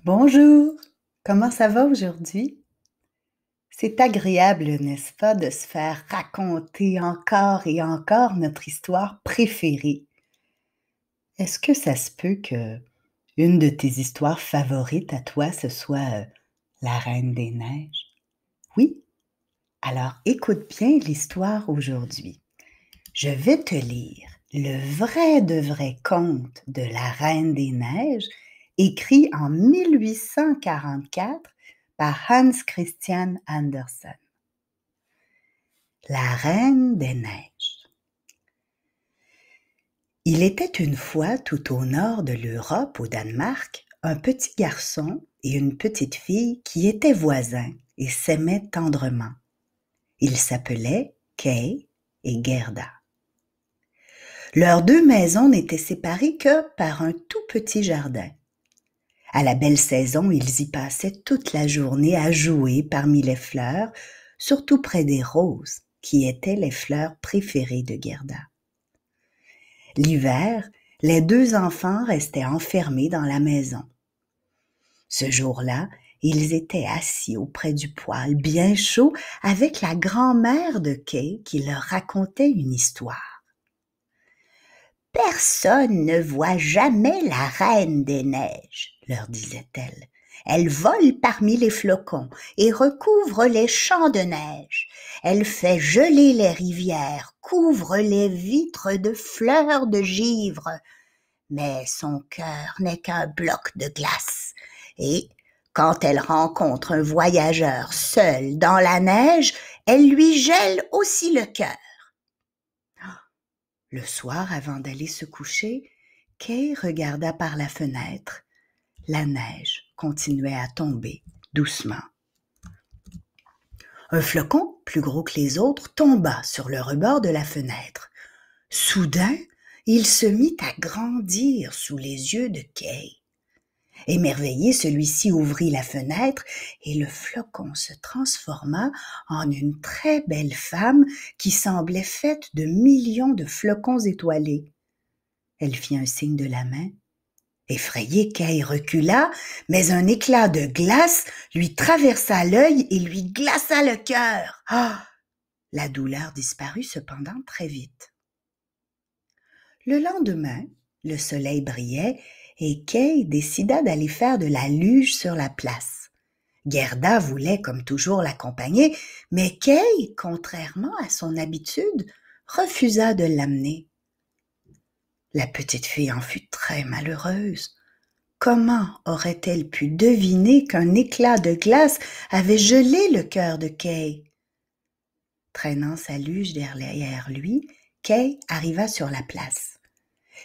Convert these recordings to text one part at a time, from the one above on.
Bonjour, comment ça va aujourd'hui? C'est agréable, n'est-ce pas, de se faire raconter encore et encore notre histoire préférée. Est-ce que ça se peut que une de tes histoires favorites à toi, ce soit La Reine des Neiges? Oui? Alors écoute bien l'histoire aujourd'hui. Je vais te lire le vrai de vrai conte de La Reine des Neiges, écrit en 1844 par Hans Christian Andersen. La Reine des Neiges. Il était une fois tout au nord de l'Europe, au Danemark, un petit garçon et une petite fille qui étaient voisins et s'aimaient tendrement. Ils s'appelaient Kay et Gerda. Leurs deux maisons n'étaient séparées que par un tout petit jardin. À la belle saison, ils y passaient toute la journée à jouer parmi les fleurs, surtout près des roses, qui étaient les fleurs préférées de Gerda. L'hiver, les deux enfants restaient enfermés dans la maison. Ce jour-là, ils étaient assis auprès du poêle bien chaud avec la grand-mère de Kay qui leur racontait une histoire. Personne ne voit jamais la Reine des Neiges, leur disait-elle. Elle vole parmi les flocons et recouvre les champs de neige. Elle fait geler les rivières, couvre les vitres de fleurs de givre. Mais son cœur n'est qu'un bloc de glace. Et quand elle rencontre un voyageur seul dans la neige, elle lui gèle aussi le cœur. Le soir, avant d'aller se coucher, Kay regarda par la fenêtre. La neige continuait à tomber doucement. Un flocon, plus gros que les autres, tomba sur le rebord de la fenêtre. Soudain, il se mit à grandir sous les yeux de Kay. Émerveillé, celui-ci ouvrit la fenêtre et le flocon se transforma en une très belle femme qui semblait faite de millions de flocons étoilés. Elle fit un signe de la main. Effrayé, Kay recula, mais un éclat de glace lui traversa l'œil et lui glaça le cœur. Ah! La douleur disparut cependant très vite. Le lendemain, le soleil brillait et Kay décida d'aller faire de la luge sur la place. Gerda voulait comme toujours l'accompagner, mais Kay, contrairement à son habitude, refusa de l'amener. La petite fille en fut très malheureuse. Comment aurait-elle pu deviner qu'un éclat de glace avait gelé le cœur de Kay? Traînant sa luge derrière lui, Kay arriva sur la place.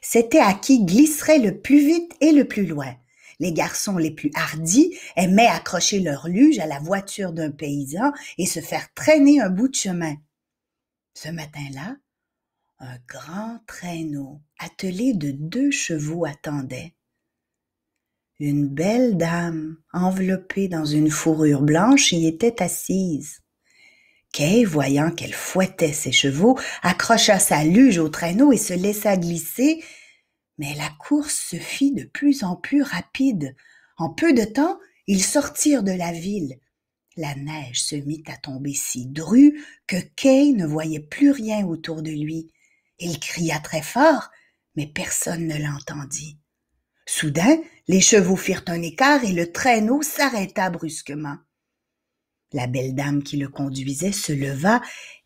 C'était à qui glisserait le plus vite et le plus loin. Les garçons les plus hardis aimaient accrocher leur luge à la voiture d'un paysan et se faire traîner un bout de chemin. Ce matin-là, un grand traîneau attelé de 2 chevaux attendait. Une belle dame, enveloppée dans une fourrure blanche, y était assise. Kay, voyant qu'elle fouettait ses chevaux, accrocha sa luge au traîneau et se laissa glisser, mais la course se fit de plus en plus rapide. En peu de temps, ils sortirent de la ville. La neige se mit à tomber si drue que Kay ne voyait plus rien autour de lui. Il cria très fort, mais personne ne l'entendit. Soudain, les chevaux firent un écart et le traîneau s'arrêta brusquement. La belle dame qui le conduisait se leva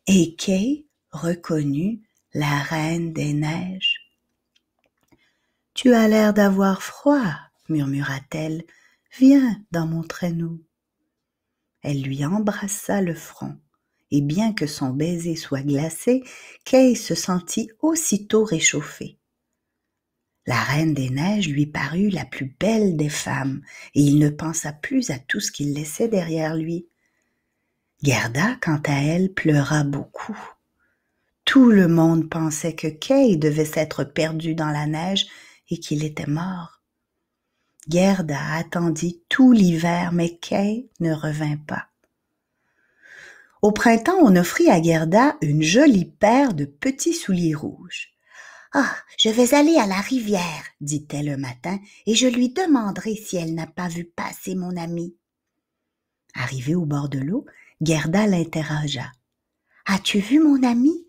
et Kay reconnut la Reine des Neiges. « Tu as l'air d'avoir froid, » murmura-t-elle. « Viens dans mon traîneau. » Elle lui embrassa le front, et bien que son baiser soit glacé, Kay se sentit aussitôt réchauffée. La Reine des Neiges lui parut la plus belle des femmes, et il ne pensa plus à tout ce qu'il laissait derrière lui. Gerda, quant à elle, pleura beaucoup. Tout le monde pensait que Kay devait s'être perdu dans la neige et qu'il était mort. Gerda attendit tout l'hiver, mais Kay ne revint pas. Au printemps, on offrit à Gerda une jolie paire de petits souliers rouges. Ah, je vais aller à la rivière, dit-elle un matin, et je lui demanderai si elle n'a pas vu passer mon ami. Arrivée au bord de l'eau, Gerda l'interrogea. As-tu vu mon ami?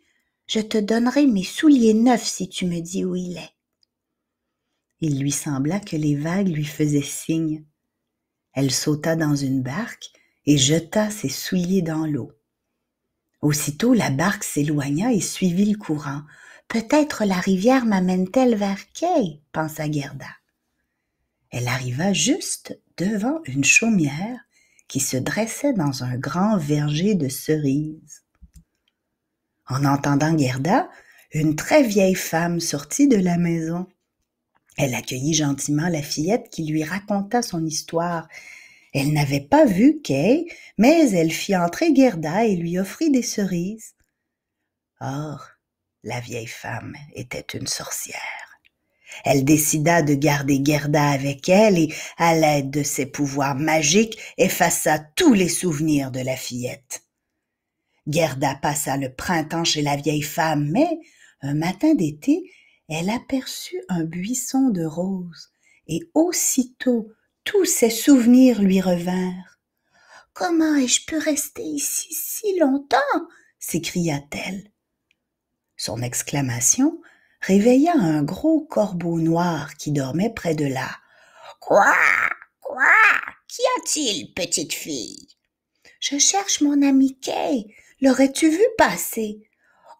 Je te donnerai mes souliers neufs si tu me dis où il est. Il lui sembla que les vagues lui faisaient signe. Elle sauta dans une barque et jeta ses souliers dans l'eau. Aussitôt la barque s'éloigna et suivit le courant. Peut-être la rivière m'amène-t-elle vers Kay, pensa Gerda. Elle arriva juste devant une chaumière qui se dressait dans un grand verger de cerises. En entendant Gerda, une très vieille femme sortit de la maison. Elle accueillit gentiment la fillette qui lui raconta son histoire. Elle n'avait pas vu Kay, mais elle fit entrer Gerda et lui offrit des cerises. Or, la vieille femme était une sorcière. Elle décida de garder Gerda avec elle et, à l'aide de ses pouvoirs magiques, effaça tous les souvenirs de la fillette. Gerda passa le printemps chez la vieille femme, mais, un matin d'été, elle aperçut un buisson de roses, et aussitôt tous ses souvenirs lui revinrent. « Comment ai-je pu rester ici si longtemps ?» s'écria-t-elle. Son exclamation réveilla un gros corbeau noir qui dormait près de là. « Quoi? Quoi? Qu'y a-t-il, petite fille? »« Je cherche mon ami Kay. L'aurais-tu vu passer? »«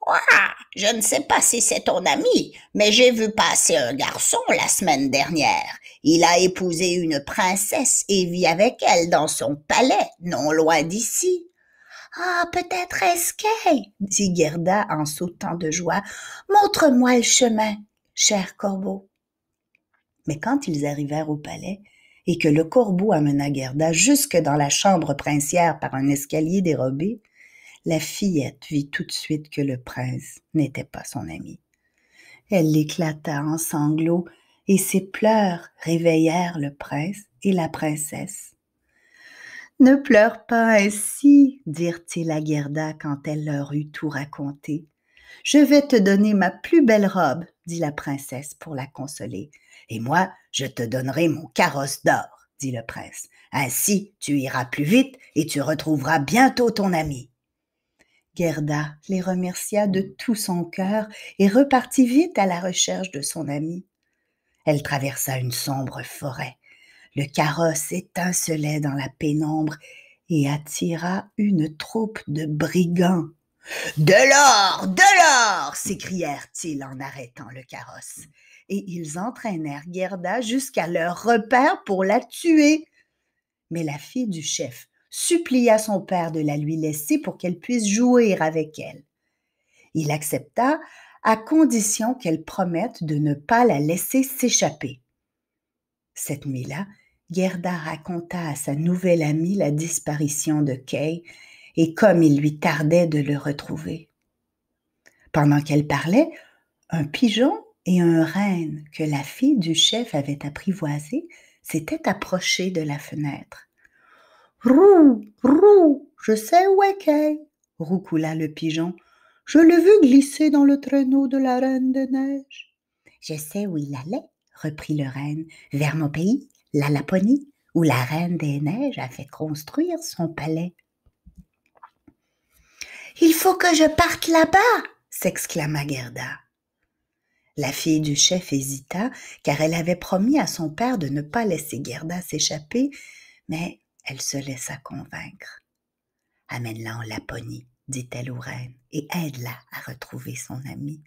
Ah, je ne sais pas si c'est ton ami, mais j'ai vu passer un garçon la semaine dernière. Il a épousé une princesse et vit avec elle dans son palais, non loin d'ici. »« Ah, peut-être est-ce Kay, » dit Gerda en sautant de joie. « Montre-moi le chemin, cher corbeau. » Mais quand ils arrivèrent au palais et que le corbeau amena Gerda jusque dans la chambre princière par un escalier dérobé, la fillette vit tout de suite que le prince n'était pas son ami. Elle éclata en sanglots et ses pleurs réveillèrent le prince et la princesse. « Ne pleure pas ainsi, dirent-ils à Gerda quand elle leur eut tout raconté. « Je vais te donner ma plus belle robe, dit la princesse pour la consoler. Et moi, je te donnerai mon carrosse d'or, dit le prince. Ainsi, tu iras plus vite et tu retrouveras bientôt ton ami. » Gerda les remercia de tout son cœur et repartit vite à la recherche de son ami. Elle traversa une sombre forêt. Le carrosse étincelait dans la pénombre et attira une troupe de brigands. « De l'or! De l'or !» s'écrièrent-ils en arrêtant le carrosse. Et ils entraînèrent Gerda jusqu'à leur repère pour la tuer. Mais la fille du chef supplia son père de la lui laisser pour qu'elle puisse jouer avec elle. Il accepta à condition qu'elle promette de ne pas la laisser s'échapper. Cette nuit-là, Gerda raconta à sa nouvelle amie la disparition de Kay et comme il lui tardait de le retrouver. Pendant qu'elle parlait, un pigeon et un renne que la fille du chef avait apprivoisés s'étaient approchés de la fenêtre. « Roux, roux, je sais où est Kay, » roucoula le pigeon. « Je l'ai vu glisser dans le traîneau de la Reine des Neiges. »« Je sais où il allait, » reprit le renne, « vers mon pays, la Laponie, où la Reine des Neiges a fait construire son palais. »« Il faut que je parte là-bas, » s'exclama Gerda. La fille du chef hésita, car elle avait promis à son père de ne pas laisser Gerda s'échapper, mais elle se laissa convaincre. « Amène-la en Laponie, » dit-elle au renne, « et aide-la à retrouver son ami. »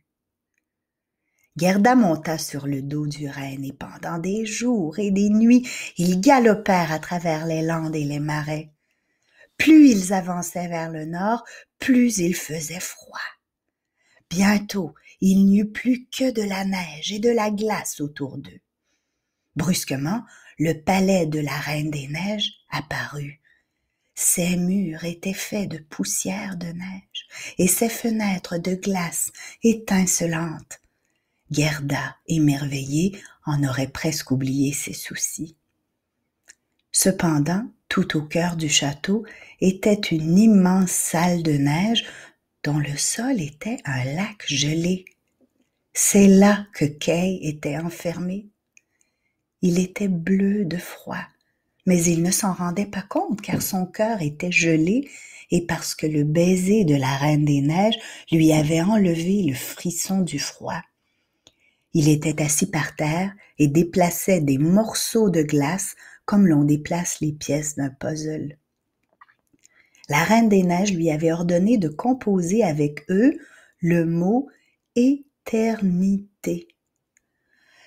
Gerda monta sur le dos du renne et pendant des jours et des nuits, ils galopèrent à travers les landes et les marais. Plus ils avançaient vers le nord, plus il faisait froid. Bientôt, il n'y eut plus que de la neige et de la glace autour d'eux. Brusquement, le palais de la Reine des Neiges apparut. Ses murs étaient faits de poussière de neige et ses fenêtres de glace étincelantes. Gerda, émerveillée, en aurait presque oublié ses soucis. Cependant, tout au cœur du château était une immense salle de neige dont le sol était un lac gelé. C'est là que Kay était enfermé. Il était bleu de froid, mais il ne s'en rendait pas compte car son cœur était gelé et parce que le baiser de la Reine des Neiges lui avait enlevé le frisson du froid. Il était assis par terre et déplaçait des morceaux de glace comme l'on déplace les pièces d'un puzzle. La Reine des Neiges lui avait ordonné de composer avec eux le mot « éternité ».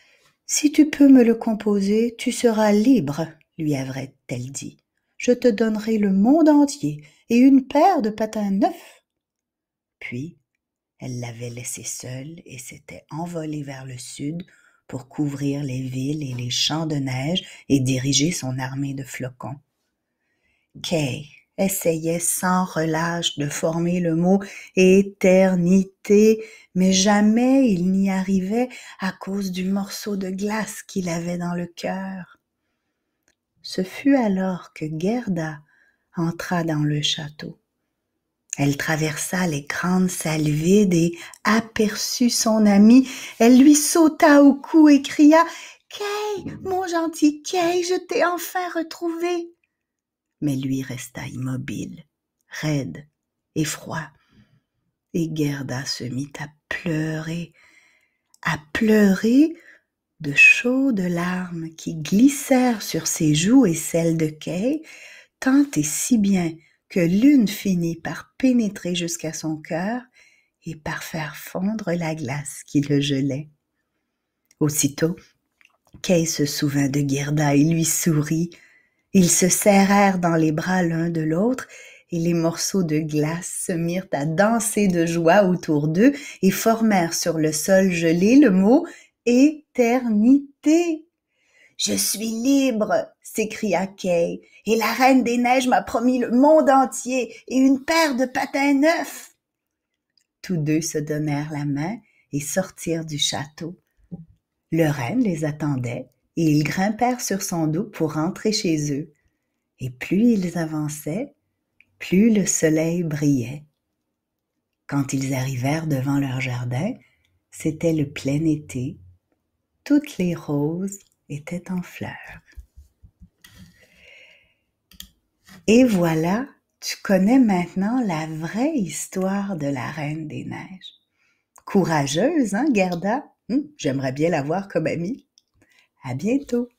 « Si tu peux me le composer, tu seras libre, » lui avait-elle dit. « Je te donnerai le monde entier et une paire de patins neufs. » Puis, elle l'avait laissé seule et s'était envolée vers le sud pour couvrir les villes et les champs de neige et diriger son armée de flocons. Kay essayait sans relâche de former le mot « éternité », mais jamais il n'y arrivait à cause du morceau de glace qu'il avait dans le cœur. Ce fut alors que Gerda entra dans le château. Elle traversa les grandes salles vides et aperçut son ami. Elle lui sauta au cou et cria « Kay, mon gentil Kay, je t'ai enfin retrouvé !» Mais lui resta immobile, raide et froid. Et Gerda se mit à pleurer de chaudes larmes qui glissèrent sur ses joues et celles de Kay, tant et si bien que l'une finit par pénétrer jusqu'à son cœur et par faire fondre la glace qui le gelait. Aussitôt, Kay se souvint de Gerda et lui sourit. Ils se serrèrent dans les bras l'un de l'autre et les morceaux de glace se mirent à danser de joie autour d'eux et formèrent sur le sol gelé le mot « éternité ». « Je suis libre !» s'écria Kay, « et la Reine des Neiges m'a promis le monde entier et une paire de patins neufs. » Tous deux se donnèrent la main et sortirent du château. Le renne les attendait et ils grimpèrent sur son dos pour rentrer chez eux. Et plus ils avançaient, plus le soleil brillait. Quand ils arrivèrent devant leur jardin, c'était le plein été. Toutes les roses étaient en fleurs. Et voilà, tu connais maintenant la vraie histoire de la Reine des Neiges. Courageuse, hein, Gerda? J'aimerais bien l'avoir comme amie. À bientôt.